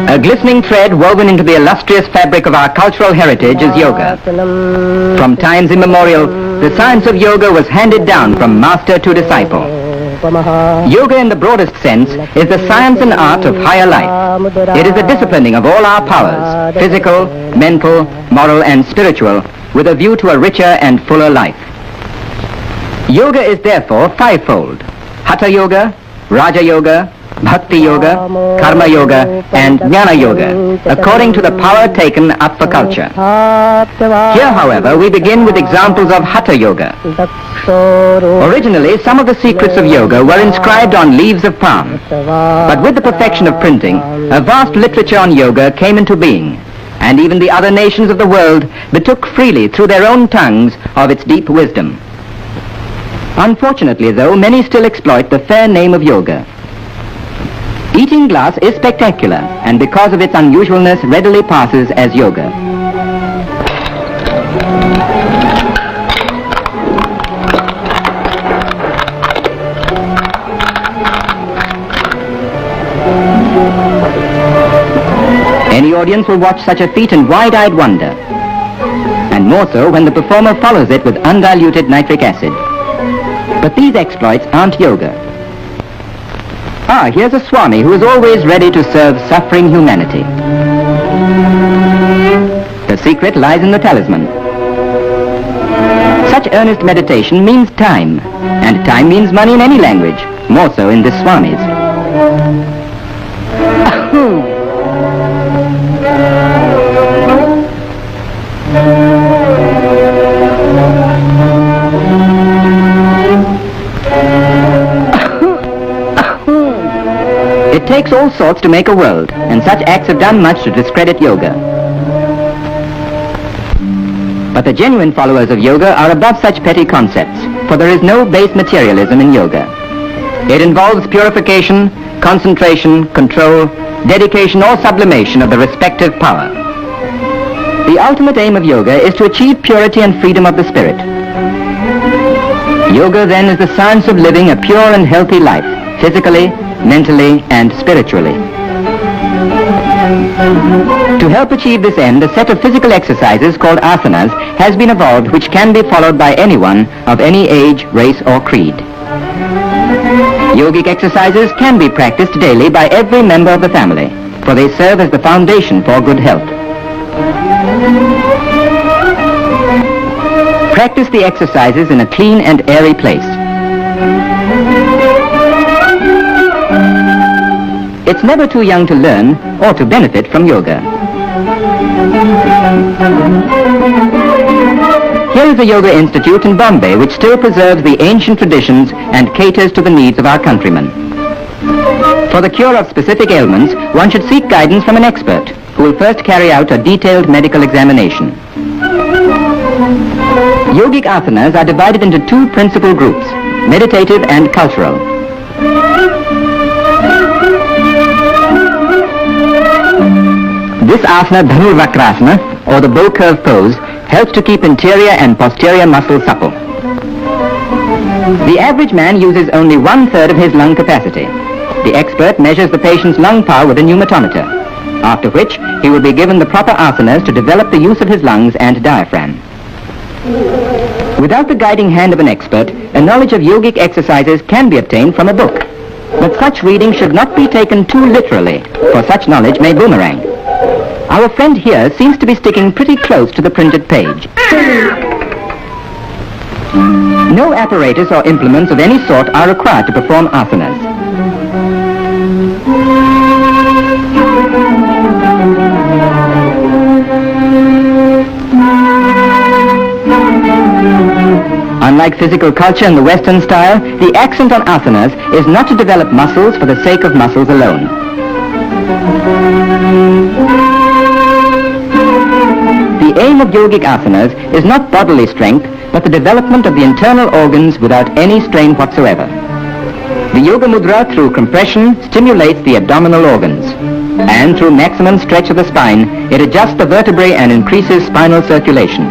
A glistening thread woven into the illustrious fabric of our cultural heritage is yoga. From times immemorial, the science of yoga was handed down from master to disciple. Yoga in the broadest sense is the science and art of higher life. It is the disciplining of all our powers, physical, mental, moral and spiritual, with a view to a richer and fuller life. Yoga is therefore fivefold: Hatha Yoga, Raja Yoga, Bhakti Yoga, Karma Yoga and Jnana Yoga, according to the power taken up for culture. Here, however, we begin with examples of Hatha Yoga. Originally, some of the secrets of yoga were inscribed on leaves of palm, but with the perfection of printing, a vast literature on yoga came into being, and even the other nations of the world betook freely through their own tongues of its deep wisdom. Unfortunately, though, many still exploit the fair name of yoga. Eating glass is spectacular, and because of its unusualness readily passes as yoga. Any audience will watch such a feat in wide-eyed wonder, and more so when the performer follows it with undiluted nitric acid. But these exploits aren't yoga. Here's a Swami who is always ready to serve suffering humanity. The secret lies in the talisman. Such earnest meditation means time, and time means money in any language, more so in this Swami's. It takes all sorts to make a world, and such acts have done much to discredit yoga. But the genuine followers of yoga are above such petty concepts, for there is no base materialism in yoga. It involves purification, concentration, control, dedication or sublimation of the respective power. The ultimate aim of yoga is to achieve purity and freedom of the spirit. Yoga then is the science of living a pure and healthy life, physically, mentally and spiritually. To help achieve this end, a set of physical exercises called asanas has been evolved which can be followed by anyone of any age, race or creed. Yogic exercises can be practiced daily by every member of the family, for they serve as the foundation for good health. Practice the exercises in a clean and airy place. It's never too young to learn or to benefit from yoga. Here is a yoga institute in Bombay which still preserves the ancient traditions and caters to the needs of our countrymen. For the cure of specific ailments, one should seek guidance from an expert who will first carry out a detailed medical examination. Yogic asanas are divided into two principal groups, meditative and cultural. This asana, Dharmaporatam, or the bow curve pose, helps to keep interior and posterior muscles supple. The average man uses only 1/3 of his lung capacity. The expert measures the patient's lung power with a pneumatometer, after which he will be given the proper asanas to develop the use of his lungs and diaphragm. Without the guiding hand of an expert, a knowledge of yogic exercises can be obtained from a book. But such reading should not be taken too literally, for such knowledge may boomerang. Our friend here seems to be sticking pretty close to the printed page. No apparatus or implements of any sort are required to perform asanas. Unlike physical culture in the Western style, the accent on asanas is not to develop muscles for the sake of muscles alone. The The aim of yogic asanas is not bodily strength, but the development of the internal organs without any strain whatsoever. The yoga mudra, through compression, stimulates the abdominal organs, and through maximum stretch of the spine, it adjusts the vertebrae and increases spinal circulation.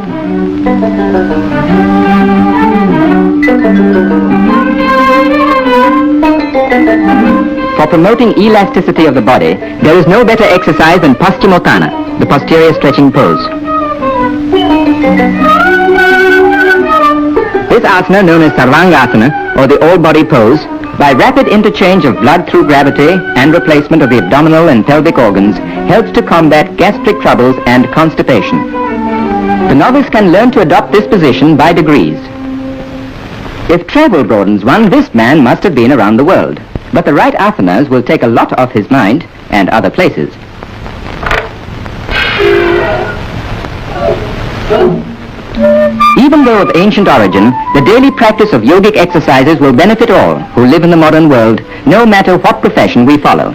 For promoting elasticity of the body, there is no better exercise than Paschimotthana, the posterior stretching pose. This asana, known as Sarvangasana, or the all-body pose, by rapid interchange of blood through gravity and replacement of the abdominal and pelvic organs, helps to combat gastric troubles and constipation. The novice can learn to adopt this position by degrees. If travel broadens one, this man must have been around the world. But the right asanas will take a lot off his mind and other places. Even though of ancient origin, the daily practice of yogic exercises will benefit all who live in the modern world, no matter what profession we follow.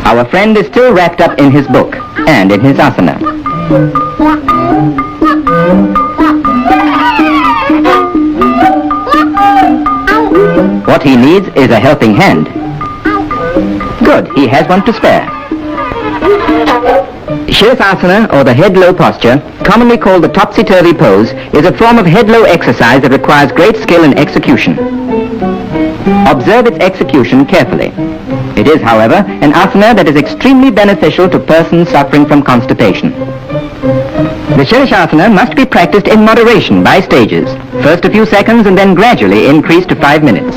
Our friend is still wrapped up in his book and in his asana. What he needs is a helping hand. Good, he has one to spare. Shirsasana, or the head-low posture, commonly called the topsy-turvy pose, is a form of head-low exercise that requires great skill and execution. Observe its execution carefully. It is, however, an asana that is extremely beneficial to persons suffering from constipation. The Shirshasana must be practiced in moderation by stages, first a few seconds and then gradually increased to 5 minutes.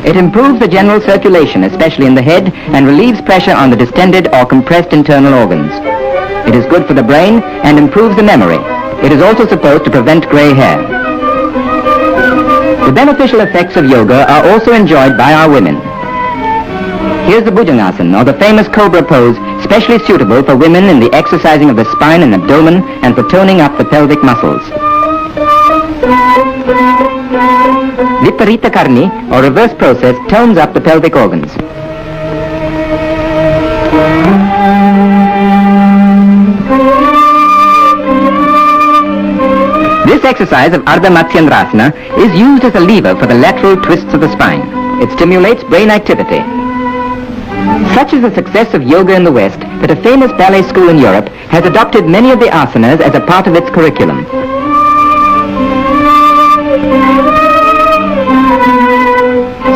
It improves the general circulation, especially in the head, and relieves pressure on the distended or compressed internal organs. It is good for the brain and improves the memory. It is also supposed to prevent gray hair. The beneficial effects of yoga are also enjoyed by our women. Here's the Bhujangasana, or the famous cobra pose, specially suitable for women in the exercising of the spine and abdomen and for toning up the pelvic muscles. Viparita Karni, or reverse process, tones up the pelvic organs. This exercise of Ardha Matsyendrasana is used as a lever for the lateral twists of the spine. It stimulates brain activity. Such is the success of yoga in the West that a famous ballet school in Europe has adopted many of the asanas as a part of its curriculum.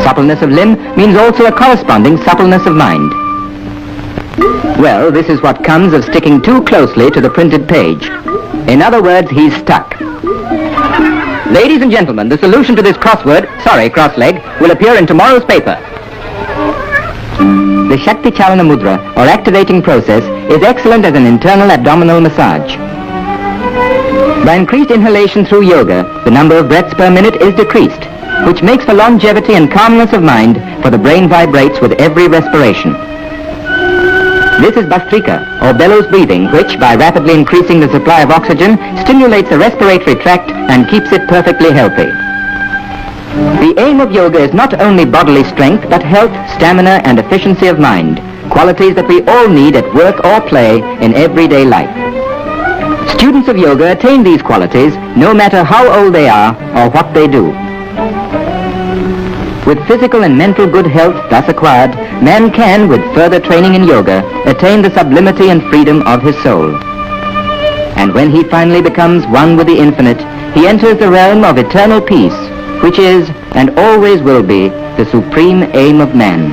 Suppleness of limb means also a corresponding suppleness of mind. Well, this is what comes of sticking too closely to the printed page. In other words, he's stuck. Ladies and gentlemen, the solution to this cross-leg, will appear in tomorrow's paper. The Shakti Chalana Mudra, or activating process, is excellent as an internal abdominal massage. By increased inhalation through yoga, the number of breaths per minute is decreased, which makes for longevity and calmness of mind, for the brain vibrates with every respiration. This is Bhastrika, or bellows breathing, which, by rapidly increasing the supply of oxygen, stimulates the respiratory tract and keeps it perfectly healthy. The aim of yoga is not only bodily strength, but health, stamina, and efficiency of mind, qualities that we all need at work or play in everyday life. Students of yoga attain these qualities no matter how old they are or what they do. With physical and mental good health thus acquired, man can, with further training in yoga, attain the sublimity and freedom of his soul. And when he finally becomes one with the infinite, he enters the realm of eternal peace, which is and always will be the supreme aim of man.